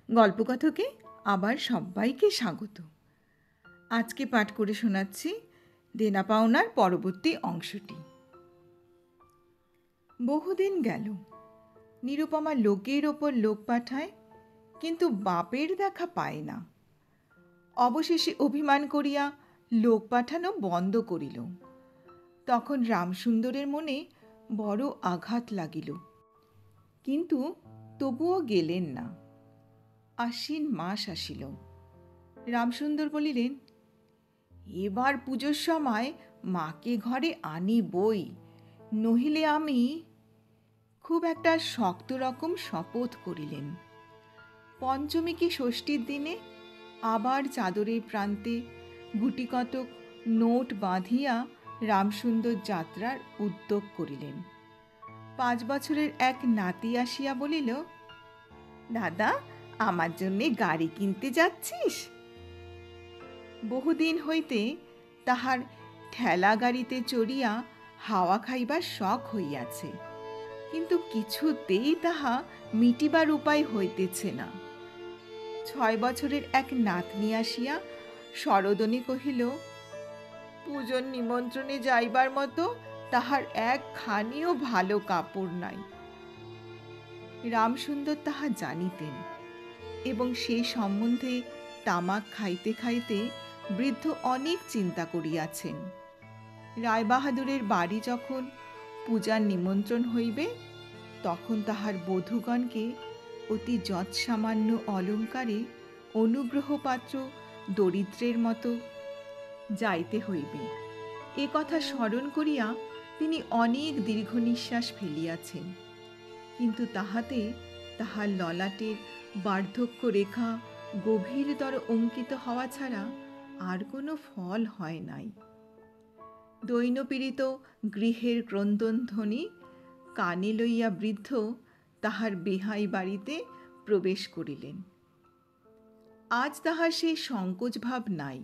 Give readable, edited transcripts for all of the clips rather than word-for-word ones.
গল্পকথকে আবার সবাইকে স্বাগত। আজকে পাঠ করে শোনাচ্ছি দেনা পাওনার পরবর্তী অংশটি। বহুদিন গেল, নিরুপমা লোকের ওপর লোক পাঠায়, কিন্তু বাপের দেখা পায় না। অবশেষে অভিমান করিয়া লোক পাঠানো বন্ধ করিল। তখন রামসুন্দরের মনে বড় আঘাত লাগিল, কিন্তু তবুও গেলেন না। আশ্বিন মাস আসিল। রামসুন্দর বলিলেন, এবার পুজোর সময় মাকে ঘরে আনিবই, নহিলে আমি। খুব একটা শক্ত রকম শপথ করিলেন। পঞ্চমী কি ষষ্ঠীর দিনে আবার চাদরের প্রান্তে গুটিকতক নোট বাঁধিয়া রামসুন্দর যাত্রার উদ্যোগ করিলেন। 5 বছরের এক নাতি আসিয়া বলিল, দাদা, আমার জন্যে গাড়ি কিনতে যাচ্ছিস? বহুদিন হইতে তাহার ঠেলা গাড়িতে চড়িয়া হাওয়া খাইবার শখ হইয়াছে, কিন্তু কিছুতেই তাহা মিটিবার উপায় হইতেছে না। 6 বছরের এক নাতনি আসিয়া সরোদনে কহিল, পূজোর নিমন্ত্রণে যাইবার মতো তাহার একখানিও ভালো কাপড় নাই। রামসুন্দর তাহা জানিতেন এবং সেই সম্বন্ধে তামাক খাইতে খাইতে বৃদ্ধ অনেক চিন্তা করিয়াছেন। রায়বাহাদুরের বাড়ি যখন পূজার নিমন্ত্রণ হইবে, তখন তাহার বধূগণকে অতি যৎসামান্য অলঙ্কারে অনুগ্রহপাত্র দরিদ্রের মতো যাইতে হইবে। এ কথা স্মরণ করিয়া তিনি অনেক দীর্ঘ নিঃশ্বাস ফেলিয়াছেন, কিন্তু তাহাতে তাহার ললাটের বার্ধক্য রেখা গভীরতর অঙ্কিত হওয়া ছাড়া আর কোনো ফল হয় নাই। দৈনপীড়িত গৃহের ক্রন্দনধ্বনি কানে লইয়া বৃদ্ধ তাহার বেহাই বাড়িতে প্রবেশ করিলেন। আজ তাহার সেই সংকোচ ভাব নাই।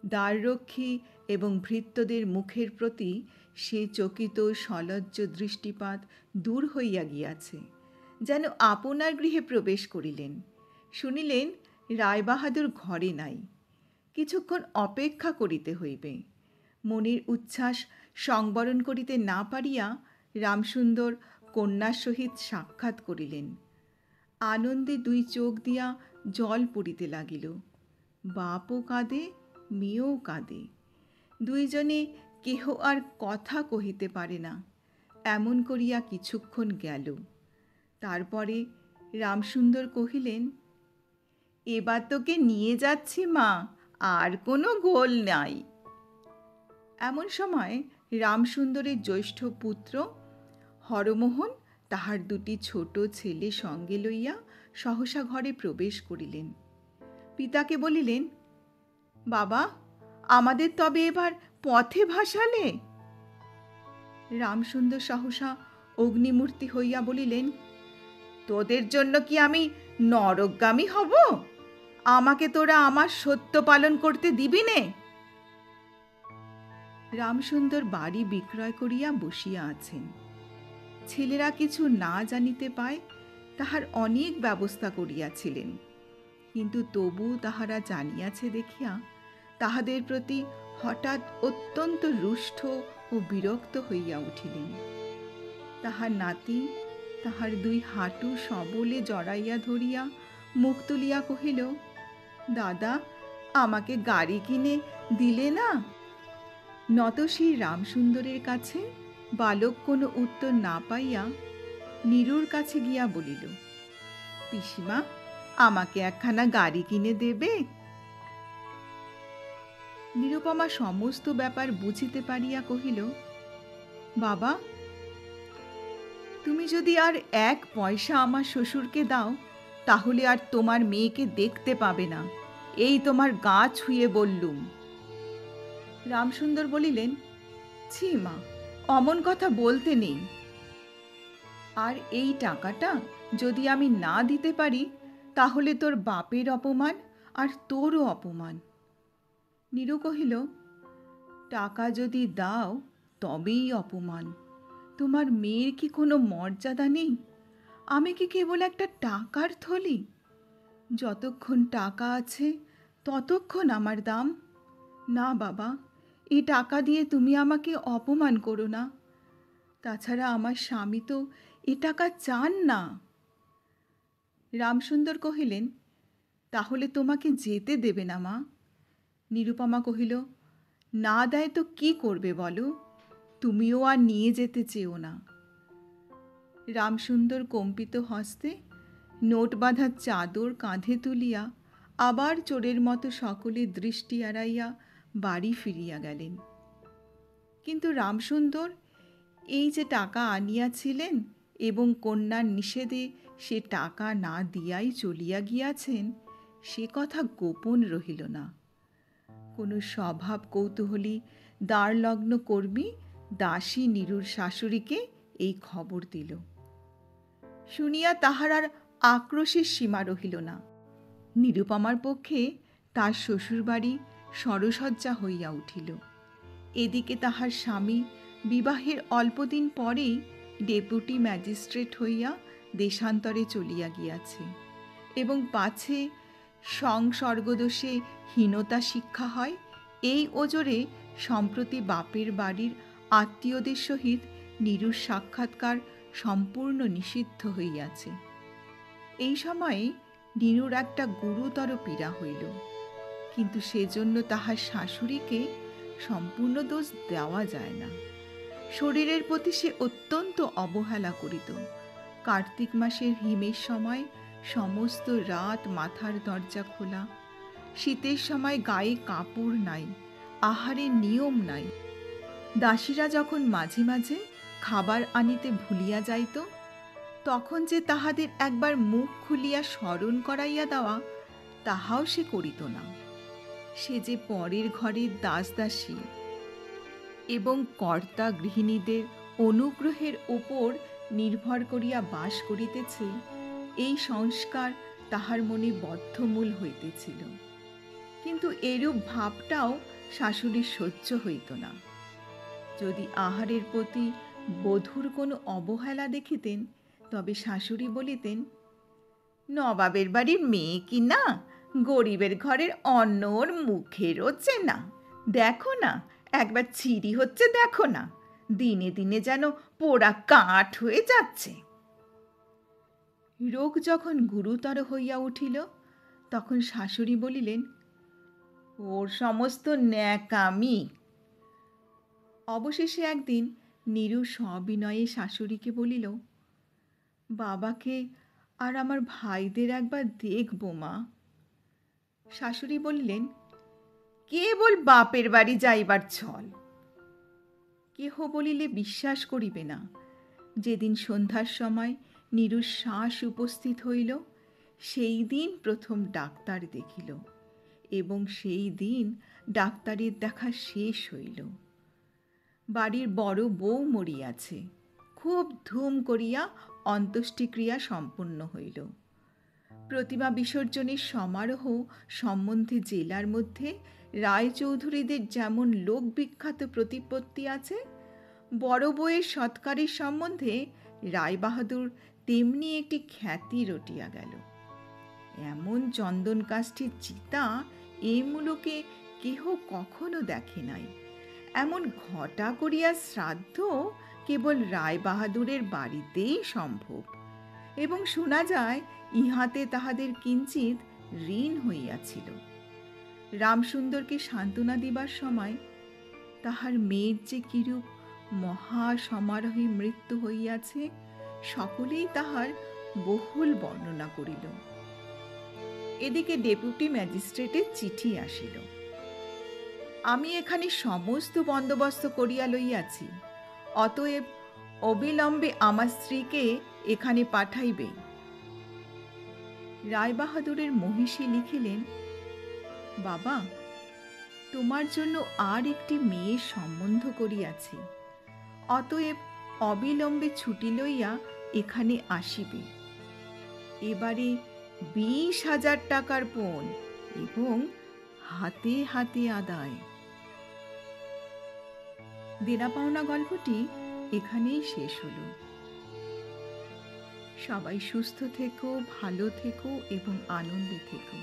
দ্বাররক্ষী এবং ভৃত্যদের মুখের প্রতি সে চকিত সলজ্জ দৃষ্টিপাত দূর হইয়া গিয়াছে, যেন আপনার গৃহে প্রবেশ করিলেন। শুনিলেন রায়বাহাদুর ঘরে নাই, কিছুক্ষণ অপেক্ষা করিতে হইবে। মনের উচ্ছ্বাস সংবরণ করিতে না পারিয়া রামসুন্দর কন্যার সহিত সাক্ষাৎ করিলেন। আনন্দে 2 চোখ দিয়া জল পড়িতে লাগিল। বাপও কাঁদে, মেয়েও কাঁদে। 2 জনে কেহ আর কথা কহিতে পারে না। এমন করিয়া কিছুক্ষণ গেল। তারপরে রামসুন্দর কহিলেন, এবার তোকে নিয়ে যাচ্ছি মা, আর কোনো গোল নাই। এমন সময় রামসুন্দরের জ্যৈষ্ঠ পুত্র হরমোহন তাহার 2টি ছোট ছেলে সঙ্গে লইয়া সহসা ঘরে প্রবেশ করিলেন। পিতাকে বলিলেন, বাবা, আমাদের তবে এবার পথে ভাসালে? রামসুন্দর সহসা অগ্নিমূর্তি হইয়া বলিলেন, তোদের জন্য কি আমি নরকগামী হব? আমাকে তোরা আমার সত্য পালন করতে দিবি নে? রামসুন্দর বাড়ি বিক্রয় করিয়া বসিয়া আছেন। ছেলেরা কিছু না জানিতে পায় তাহার অনেক ব্যবস্থা করিয়াছিলেন, কিন্তু তবু তাহারা জানিয়াছে দেখিয়া তাহাদের প্রতি হঠাৎ অত্যন্ত রুষ্ট ও বিরক্ত হইয়া উঠিলেন। তাহার নাতি তাহার 2 হাঁটু সবলে জড়াইয়া ধরিয়া মুখ তুলিয়া কহিল, দাদা, আমাকে গাড়ি কিনে দিলে না? নত সেই রামসুন্দরের কাছে বালক কোনো উত্তর না পাইয়া নীরুর কাছে গিয়া বলিল, পিসিমা, আমাকে একখানা গাড়ি কিনে দেবে? নিরুপমা সমস্ত ব্যাপার বুঝিতে পারিয়া কহিল, বাবা, তুমি যদি আর 1 পয়সা আমার শ্বশুরকে দাও, তাহলে আর তোমার মেয়েকে দেখতে পাবে না, এই তোমার গা ছুঁয়ে বললুম। রামসুন্দর বলিলেন, ছি মা, অমন কথা বলতে নেই। আর এই টাকাটা যদি আমি না দিতে পারি, তাহলে তোর বাপের অপমান আর তোরও অপমান। নীরু কহিল, টাকা যদি দাও তবেই অপমান। তোমার মেয়ের কি কোনো মর্যাদা নেই? আমি কি কেবল একটা টাকার থলি? যতক্ষণ টাকা আছে ততক্ষণ আমার দাম। না বাবা, এই টাকা দিয়ে তুমি আমাকে অপমান করো না। তাছাড়া আমার স্বামী তো এ টাকা চান না। রামসুন্দর কহিলেন, তাহলে তোমাকে যেতে দেবে না মা? নিরুপমা কহিল, না দেয় তো কি করবে বলো? তুমিও আর নিয়ে যেতে চেও না। রামসুন্দর কম্পিত হস্তে নোট বাঁধা চাদর কাঁধে তুলিয়া আবার চোরের মতো সকলের দৃষ্টি এড়াইয়া বাড়ি ফিরিয়া গেলেন। কিন্তু রামসুন্দর এই যে টাকা আনিয়াছিলেন এবং কন্যার নিষেধে সে টাকা না দিয়াই চলিয়া গিয়াছেন, সে কথা গোপন রহিল না। কোনো স্বভাব কৌতূহলী দ্বারলগ্ন কর্মী দাসী নীরুর শাশুড়িকে এই খবর দিল। শুনিয়া তাহার আর আক্রোশের সীমা রহিল না। নিরুপমার পক্ষে তার শ্বশুরবাড়ি সরসজ্জা হইয়া উঠিল। এদিকে তাহার স্বামী বিবাহের অল্পদিন পরেই ডেপুটি ম্যাজিস্ট্রেট হইয়া দেশান্তরে চলিয়া গিয়াছে এবং পাছে সংসর্গদোষে হীনতা শিক্ষা হয়, এই ওজরে সম্প্রতি বাপের বাড়ির আত্মীয়দের সহিত নীরুর সাক্ষাৎকার সম্পূর্ণ নিষিদ্ধ হইয়াছে। এই সময়ে নীরুর একটা গুরুতর পীড়া হইল, কিন্তু সেজন্য তাহার শাশুড়িকে সম্পূর্ণ দোষ দেওয়া যায় না। শরীরের প্রতি সে অত্যন্ত অবহেলা করিত। কার্তিক মাসের হিমের সময় সমস্ত রাত মাথার দরজা খোলা, শীতের সময় গায়ে কাপড় নাই, আহারের নিয়ম নাই। দাসীরা যখন মাঝে মাঝে খাবার আনিতে ভুলিয়া যাইত, তখন যে তাহাদের একবার মুখ খুলিয়া স্মরণ করাইয়া দেওয়া, তাহাও সে করিত না। সে যে পরের ঘরের দাসদাসী এবং কর্তা গৃহিণীদের অনুগ্রহের ওপর নির্ভর করিয়া বাস করিতেছে, এই সংস্কার তাহার মনে বদ্ধমূল হইতেছিল। কিন্তু এরূপ ভাবটাও শাশুড়ির সহ্য হইত না। যদি আহারের প্রতি বধূর কোনো অবহেলা দেখিতেন, তবে শাশুড়ি বলিতেন, নবাবের বাড়ির মেয়ে কি না, গরিবের ঘরের অন্ন ওর মুখে রোচে না, দেখো না একবার ছিঁড়ি হচ্ছে, দেখো না দিনে দিনে যেন পোড়া কাঠ হয়ে যাচ্ছে। রোগ যখন গুরুতর হইয়া উঠিল, তখন শাশুড়ি বলিলেন, ওর সমস্ত ন্যাকামি। অবশেষে একদিন নীরু সবিনয়ে শাশুড়িকে বলিল, বাবাকে আর আমার ভাইদের একবার দেখব মা। শাশুড়ি বললেন, কেবল বাপের বাড়ি যাইবার ছল। কেহ বলিলে বিশ্বাস করিবে না। যেদিন সন্ধ্যার সময় নীরুর শ্বাস উপস্থিত হইল, সেই দিন প্রথম ডাক্তার দেখিল এবং সেই দিন ডাক্তারের দেখা শেষ হইল। বাড়ির বড় বউ মরিয়াছে। খুব ধুম করিয়া অন্ত্যেষ্টিক্রিয়া সম্পন্ন হইল। প্রতিমা বিসর্জনের সমারোহ সম্বন্ধে জেলার মধ্যে রায়চৌধুরীদের যেমন লোকবিখ্যাত প্রতিপত্তি আছে, বড় বউয়ের সৎকারের সম্বন্ধে রায়বাহাদুর তেমনি একটি খ্যাতি রটিয়া গেল। এমন চন্দনকাষ্ঠীর চিতা এ মুলুকে কেহ কখনো দেখে নাই। এমন ঘটা করিয়া শ্রাদ্ধ কেবল রায়বাহাদুরের বাড়িতেই সম্ভব, এবং শোনা যায় ইহাতে তাহাদের কিঞ্চিত ঋণ হইয়াছিল। রামসুন্দরকে সান্ত্বনা দিবার সময় তাহার মেয়ের যে কিরূপ মহা সমারোহে মৃত্যু হইয়াছে, সকলেই তাহার বহুল বর্ণনা করিল। এদিকে ডেপুটি ম্যাজিস্ট্রেটের চিঠি আসিল। আমি এখানে সমস্ত বন্দোবস্ত করিয়া লইয়াছি, অতএব অবিলম্বে আমার স্ত্রীকে এখানে পাঠাইবে। রায়বাহাদুরের মহিষী লিখিলেন, বাবা, তোমার জন্য আর একটি মেয়ের সম্বন্ধ করিয়াছি, অতএব অবিলম্বে ছুটি লইয়া এখানে আসিবে। এবারে 20,000 টাকার পণ এবং হাতে হাতে আদায়। দেনা পাওনা গল্পটি এখানেই শেষ হলো। সবাই সুস্থ থেকো, ভালো থেকো এবং আনন্দে থেকো।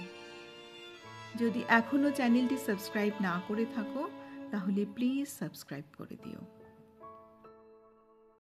যদি এখনও চ্যানেলটি সাবস্ক্রাইব না করে থাকো তাহলে প্লিজ সাবস্ক্রাইব করে দিও।